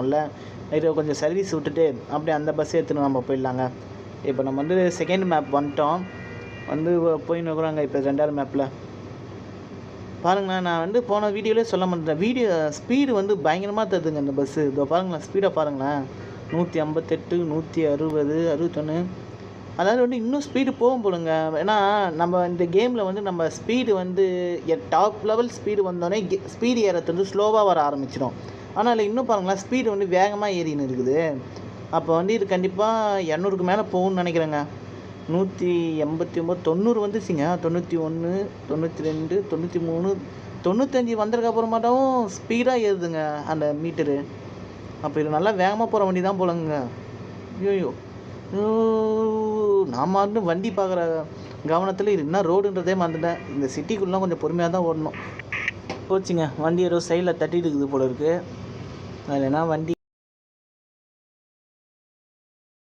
இல்லை இது கொஞ்சம் சர்வீஸ் விட்டுட்டு அப்படியே அந்த பஸ்ஸை எடுத்துன்னு நம்ம போயிடலாங்க. இப்போ நம்ம வந்து செகண்ட் மேப் வந்துட்டோம். வந்து போயின்னு இருக்கிறோங்க இப்போ 2வது மேப்பில். பாருங்களேன், நான் வந்து போன வீடியோவிலே சொல்ல மாட்டேன், வீடியோ ஸ்பீடு வந்து பயங்கரமாக தருதுங்க இந்த பஸ்ஸு. இதோ பாருங்களேன், ஸ்பீடை பாருங்களேன், 158, 160, 61. அதாவது வந்து இன்னும் ஸ்பீடு போகும் போலுங்க. ஏன்னா நம்ம இந்த கேமில் வந்து நம்ம ஸ்பீடு வந்து டாப் லெவல் ஸ்பீடு வந்தோடனே ஸ்பீடு ஏறது வந்து ஸ்லோவாக வர ஆரம்பிச்சிடும். ஆனால் இல்லை இன்னும் பாருங்களேன், ஸ்பீடு வந்து வேகமாக ஏறின்னு இருக்குது. அப்போ வந்து இது கண்டிப்பாக 200க்கு மேலே போகும்னு நினைக்கிறேங்க. 189, 90 வந்துச்சுங்க. 91, 92, 93, 95 வந்ததுக்கு அப்புறமாட்டாவும் ஸ்பீடாக ஏறுதுங்க அந்த மீட்டரு. அப்போ இது நல்லா வேகமாக போகிற வண்டி தான் போலங்க. ஐயோ, நான் வந்து வண்டி பார்க்குற கவனத்தில் இது என்ன ரோடுன்றதே மறந்துட்டேன். இந்த சிட்டிக்குள்ளலாம் கொஞ்சம் பொறுமையாக தான் ஓடணும். போச்சுங்க, வண்டி ஏதோ சைடில் தட்டிட்டு இருக்குது போல இருக்குது. அதில் என்ன வண்டி